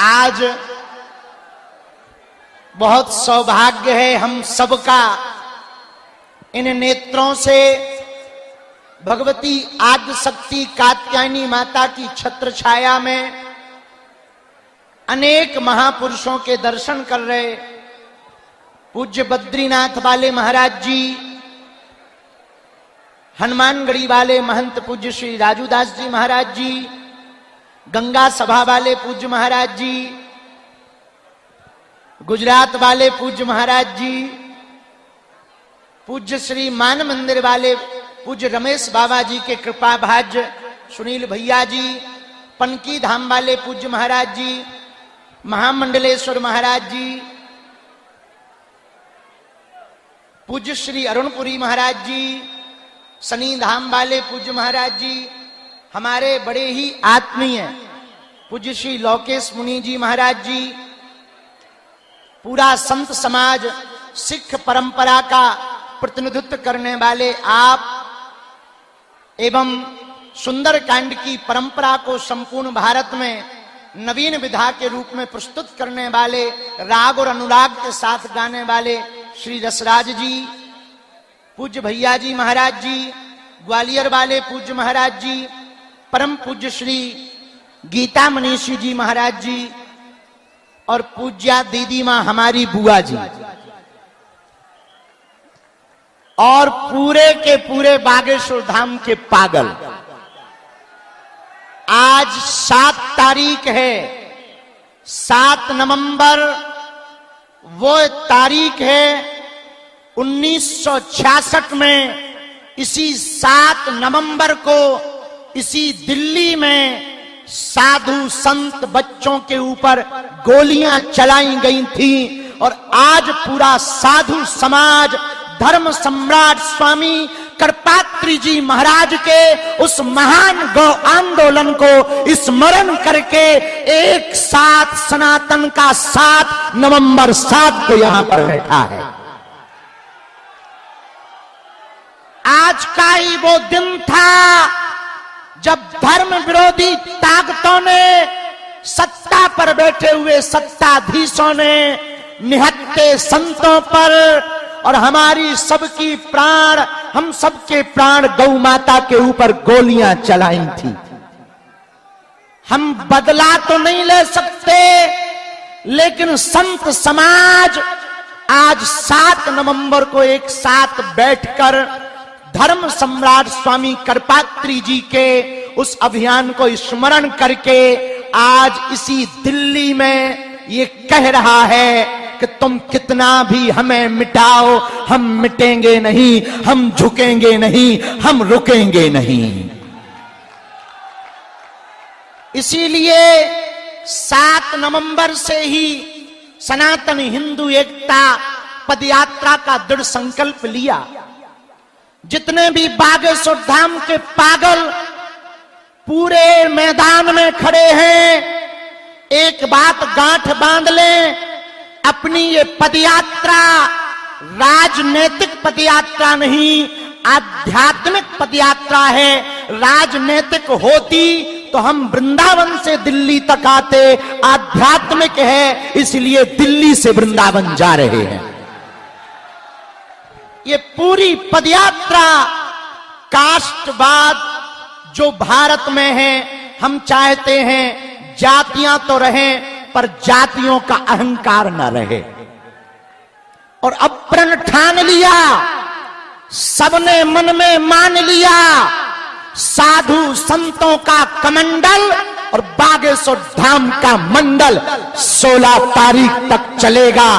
आज बहुत सौभाग्य है हम सबका इन नेत्रों से भगवती आद्य शक्ति कात्यायनी माता की छत्र छाया में अनेक महापुरुषों के दर्शन कर रहे। पूज्य बद्रीनाथ वाले महाराज जी, हनुमानगढ़ी वाले महंत पूज्य श्री राजूदास जी महाराज जी, गंगा सभा वाले पूज्य महाराज जी, गुजरात वाले पूज्य महाराज जी, पूज्य श्री मान मंदिर वाले पूज्य रमेश बाबा जी के कृपा भाज्य सुनील भैया जी, पनकी धाम वाले पूज्य महाराज जी, महामंडलेश्वर महाराज जी, पूज्य श्री अरुणपुरी महाराज जी, शनि धाम वाले पूज्य महाराज जी, हमारे बड़े ही आत्मीय पूज्य श्री लोकेश मुनि जी महाराज जी, पूरा संत समाज सिख परंपरा का प्रतिनिधित्व करने वाले आप एवं सुंदरकांड की परंपरा को संपूर्ण भारत में नवीन विधा के रूप में प्रस्तुत करने वाले, राग और अनुराग के साथ गाने वाले श्री रसराज जी, पूज्य भैया जी महाराज जी, ग्वालियर वाले पूज्य महाराज जी, परम पूज्य श्री गीता मनीषी जी महाराज जी और पूज्या दीदी मां हमारी बुआ जी और पूरे के पूरे बागेश्वर धाम के पागल। आज 7 तारीख है, 7 नवंबर वो तारीख है 1966 में। इसी 7 नवंबर को इसी दिल्ली में साधु संत बच्चों के ऊपर गोलियां चलाई गई थी और आज पूरा साधु समाज धर्म सम्राट स्वामी करपात्री जी महाराज के उस महान गौ आंदोलन को स्मरण करके एक साथ सनातन का 7 नवंबर 7 को यहां पर बैठा है। आज का ही वो दिन था जब धर्म विरोधी ताकतों ने, सत्ता पर बैठे हुए सत्ताधीशों ने निहत्थे संतों पर और हमारी सबकी प्राण, हम सबके प्राण गौ माता के ऊपर गोलियां चलाई थी। हम बदला तो नहीं ले सकते, लेकिन संत समाज आज 7 नवंबर को एक साथ बैठकर धर्म सम्राट स्वामी करपात्री जी के उस अभियान को स्मरण करके आज इसी दिल्ली में ये कह रहा है कि तुम कितना भी हमें मिटाओ, हम मिटेंगे नहीं, हम झुकेंगे नहीं, हम रुकेंगे नहीं। इसीलिए 7 नवंबर से ही सनातन हिंदू एकता पदयात्रा का दृढ़ संकल्प लिया। जितने भी बागेश्वर धाम के पागल पूरे मैदान में खड़े हैं, एक बात गांठ बांध लें, अपनी ये पदयात्रा राजनीतिक पदयात्रा नहीं, आध्यात्मिक पदयात्रा है। राजनीतिक होती तो हम वृंदावन से दिल्ली तक आते, आध्यात्मिक है इसलिए दिल्ली से वृंदावन जा रहे हैं। ये पूरी पदयात्रा कास्टवाद जो भारत में है, हम चाहते हैं जातियां तो रहें पर जातियों का अहंकार न रहे। और अब प्रण ठान लिया, सबने मन में मान लिया, साधु संतों का कमंडल और बागेश्वर धाम का मंडल 16 तारीख तक चलेगा।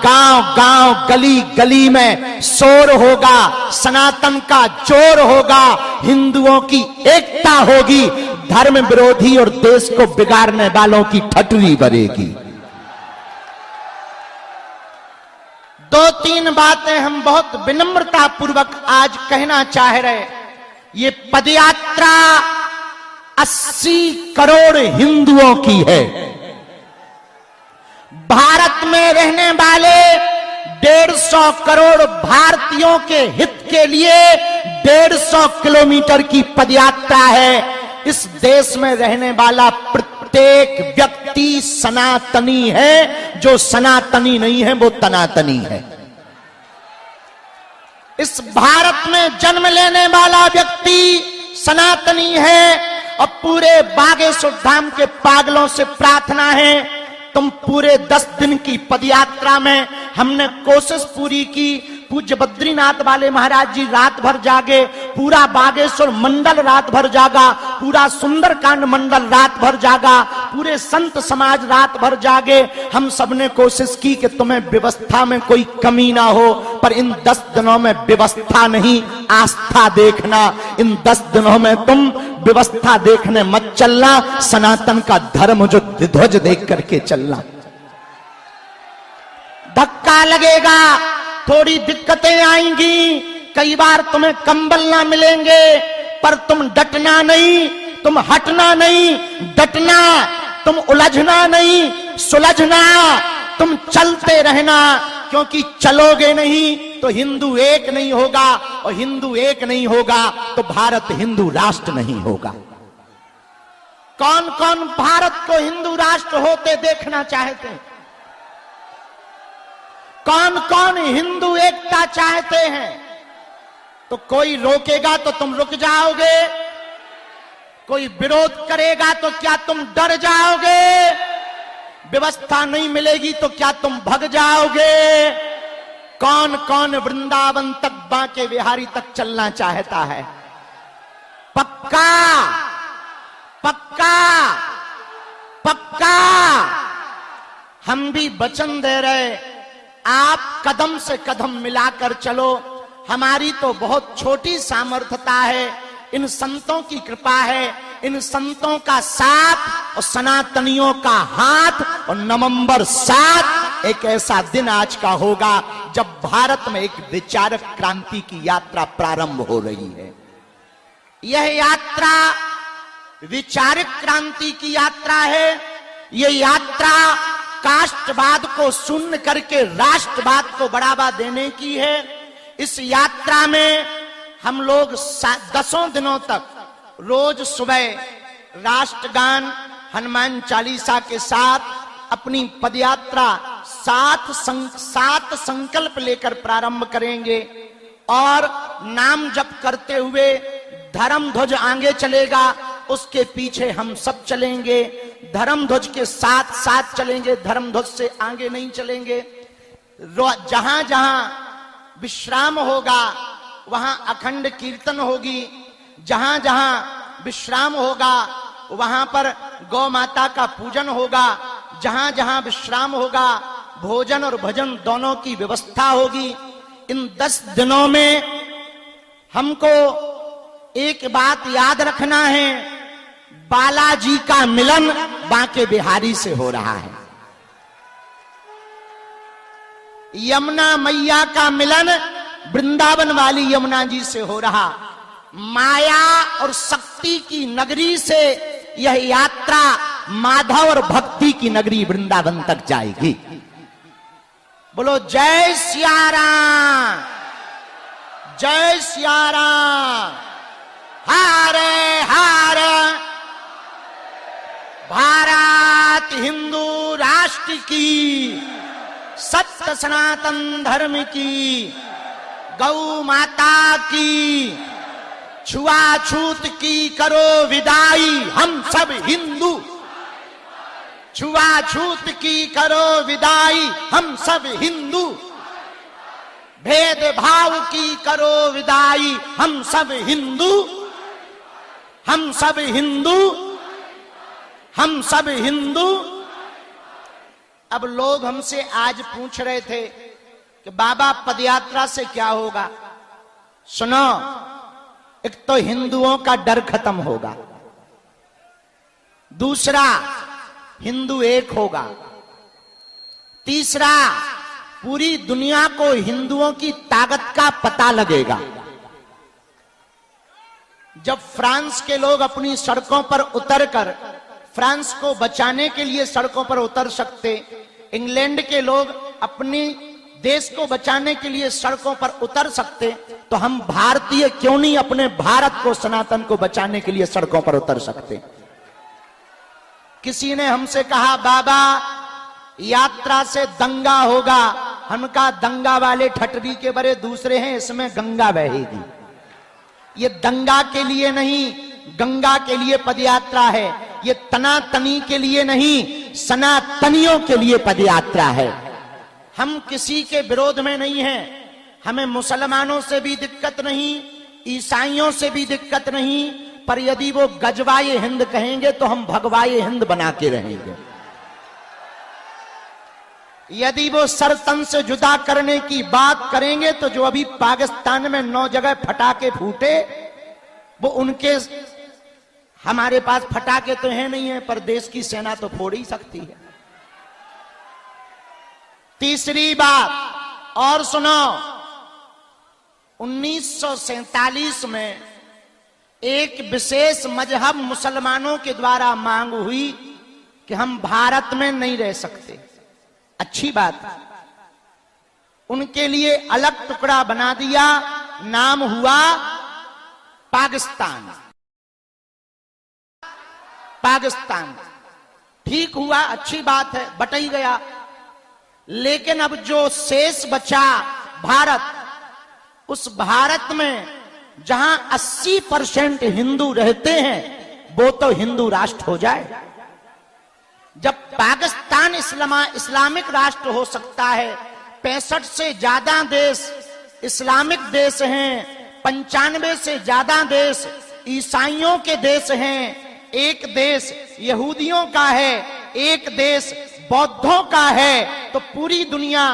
गांव गांव गली गली में शोर होगा, सनातन का जोर होगा, हिंदुओं की एकता होगी, धर्म विरोधी और देश को बिगाड़ने वालों की ठटरी बनेगी। 2-3 बातें हम बहुत विनम्रता पूर्वक आज कहना चाह रहे। ये पदयात्रा 80 करोड़ हिंदुओं की है। भारत में रहने वाले 150 करोड़ भारतीयों के हित के लिए 150 किलोमीटर की पदयात्रा है। इस देश में रहने वाला प्रत्येक प्रत्येक व्यक्ति सनातनी है, जो सनातनी नहीं है वो तनातनी है। इस भारत में जन्म लेने वाला व्यक्ति सनातनी है। और पूरे बागेश्वर धाम के पागलों से प्रार्थना है, तुम पूरे 10 दिन की पदयात्रा में हमने कोशिश पूरी की। पूज्य बद्रीनाथ वाले महाराज जी रात भर जागे, पूरा बागेश्वर मंडल रात भर जागा, पूरा सुंदरकांड मंडल रात भर जागा, पूरे संत समाज रात भर जागे। हम सबने कोशिश की कि तुम्हें व्यवस्था में कोई कमी ना हो, पर इन 10 दिनों में व्यवस्था नहीं, आस्था देखना। इन 10 दिनों में तुम व्यवस्था देखने मत चलना, सनातन का धर्म जो ध्वज देख करके चलना। धक्का लगेगा, थोड़ी दिक्कतें आएंगी, कई बार तुम्हें कंबल ना मिलेंगे, पर तुम डटना नहीं, तुम हटना नहीं, डटना, तुम उलझना नहीं, सुलझना, तुम चलते रहना। क्योंकि चलोगे नहीं तो हिंदू एक नहीं होगा, और हिंदू एक नहीं होगा तो भारत हिंदू राष्ट्र नहीं होगा। कौन कौन भारत को हिंदू राष्ट्र होते देखना चाहते हैं? कौन कौन हिंदू एकता चाहते हैं? तो कोई रोकेगा तो तुम रुक जाओगे, कोई विरोध करेगा तो क्या तुम डर जाओगे? व्यवस्था नहीं मिलेगी तो क्या तुम भग जाओगे? कौन कौन वृंदावन तक, बांके बिहारी तक चलना चाहता है? पक्का पक्का पक्का। हम भी वचन दे रहे, आप कदम से कदम मिलाकर चलो। हमारी तो बहुत छोटी सामर्थ्यता है, इन संतों की कृपा है, इन संतों का साथ और सनातनियों का हाथ। और नवंबर 7 एक ऐसा दिन आज का होगा जब भारत में एक विचारक क्रांति की यात्रा प्रारंभ हो रही है। यह यात्रा विचारक क्रांति की यात्रा है। यह यात्रा कास्टवाद को शून्य करके राष्ट्रवाद को बढ़ावा देने की है। इस यात्रा में हम लोग 10 दिनों तक रोज सुबह राष्ट्रगान, हनुमान चालीसा के साथ अपनी पदयात्रा 7 संकल्प लेकर प्रारंभ करेंगे। और नाम जप करते हुए धर्म ध्वज आगे चलेगा, उसके पीछे हम सब चलेंगे। धर्म ध्वज के साथ साथ चलेंगे, धर्म ध्वज से आगे नहीं चलेंगे। जहां जहां विश्राम होगा वहां अखंड कीर्तन होगी। जहां जहां विश्राम होगा वहां पर गौ माता का पूजन होगा। जहां जहां विश्राम होगा भोजन और भजन दोनों की व्यवस्था होगी। इन 10 दिनों में हमको एक बात याद रखना है, बालाजी का मिलन बांके बिहारी से हो रहा है। यमुना मैया का मिलन वृंदावन वाली यमुना जी से हो रहा। माया और शक्ति की नगरी से यह यात्रा माधव और भक्ति की नगरी वृंदावन तक जाएगी। बोलो जय सिया राम, जय सिया राम। हरे हरे। भारत हिंदू राष्ट्र की, सत्य सनातन धर्म की, गौ माता की, छुआछूत की करो विदाई, हम सब हिंदू। छुआछूत की करो विदाई, हम सब हिंदू। भेदभाव की करो विदाई, हम सब हिंदू। हम सब हिंदू, हम सब हिंदू। अब लोग हमसे आज पूछ रहे थे कि बाबा पदयात्रा से क्या होगा। सुनो, एक तो हिंदुओं का डर खत्म होगा, दूसरा हिंदू एक होगा, तीसरा पूरी दुनिया को हिंदुओं की ताकत का पता लगेगा। जब फ्रांस के लोग अपनी सड़कों पर उतरकर फ्रांस को बचाने के लिए सड़कों पर उतर सकते, इंग्लैंड के लोग अपनी देश को बचाने के लिए सड़कों पर उतर सकते, तो हम भारतीय क्यों नहीं अपने भारत को, सनातन को बचाने के लिए सड़कों पर उतर सकते। किसी ने हमसे कहा बाबा यात्रा से दंगा होगा। हम कहा दंगा वाले ठटरी के बड़े दूसरे हैं, इसमें गंगा बहेगी। ये दंगा के लिए नहीं, गंगा के लिए पदयात्रा है। ये तनातनी के लिए नहीं, सनातनियों के लिए पदयात्रा है। हम किसी के विरोध में नहीं हैं। हमें मुसलमानों से भी दिक्कत नहीं, ईसाइयों से भी दिक्कत नहीं, पर यदि वो गजवाए हिंद कहेंगे तो हम भगवाए हिंद बना के रहेंगे। यदि वो सर तन से जुदा करने की बात करेंगे तो जो अभी पाकिस्तान में 9 जगह फटाके फूटे, वो उनके, हमारे पास फटाके तो है नहीं है, पर देश की सेना तो फोड़ ही सकती है। तीसरी बात और सुनो, 1947 में एक विशेष मजहब मुसलमानों के द्वारा मांग हुई कि हम भारत में नहीं रह सकते। अच्छी बात, उनके लिए अलग टुकड़ा बना दिया, नाम हुआ पाकिस्तान। पाकिस्तान ठीक हुआ, अच्छी बात है, बट ही गया। लेकिन अब जो शेष बचा भारत, उस भारत में जहां 80% हिंदू रहते हैं, वो तो हिंदू राष्ट्र हो जाए। जब पाकिस्तान इस्लामिक राष्ट्र हो सकता है, 65 से ज्यादा देश इस्लामिक देश हैं, 95 से ज्यादा देश ईसाइयों के देश हैं, एक देश यहूदियों का है, एक देश बौद्धों का है, तो पूरी दुनिया,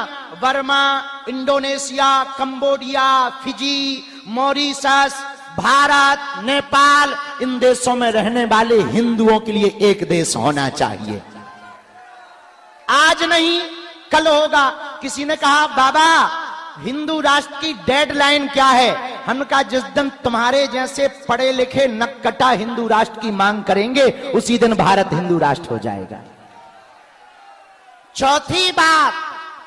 Burma, Indonesia, Cambodia, Fiji, Mauritius, Bharat, Nepal, इन देशों में रहने वाले हिंदुओं के लिए एक देश होना चाहिए। आज नहीं कल होगा। किसी ने कहा बाबा हिंदू राष्ट्र की डेडलाइन क्या है? हम कहा जिस दिन तुम्हारे जैसे पढ़े लिखे नक्कटा हिंदू राष्ट्र की मांग करेंगे, उसी दिन भारत हिंदू राष्ट्र हो जाएगा। चौथी बात,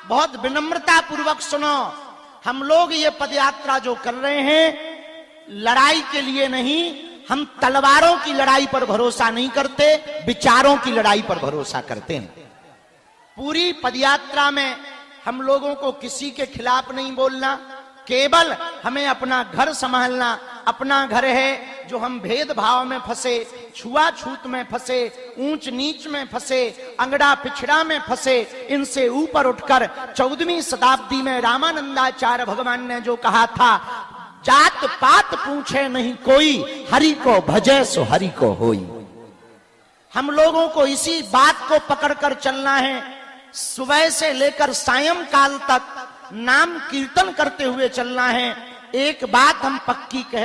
बहुत विनम्रता पूर्वक सुनो, हम लोग ये पदयात्रा जो कर रहे हैं, लड़ाई के लिए नहीं, हम तलवारों की लड़ाई पर भरोसा नहीं करते, विचारों की लड़ाई पर भरोसा करते हैं। पूरी पदयात्रा में हम लोगों को किसी के खिलाफ नहीं बोलना, केवल हमें अपना घर संभालना। अपना घर है जो हम भेदभाव में फंसे, छुआछूत में फंसे, ऊंच नीच में फंसे, अंगड़ा पिछड़ा में फंसे, इनसे ऊपर उठकर 14वीं शताब्दी में रामानंदाचार्य भगवान ने जो कहा था, जात पात पूछे नहीं कोई, हरि को भजे सो हरि को होई। हम लोगों को इसी बात को पकड़कर चलना है। सुबह से लेकर सायंकाल तक नाम कीर्तन करते हुए चलना है। एक बात हम पक्की कह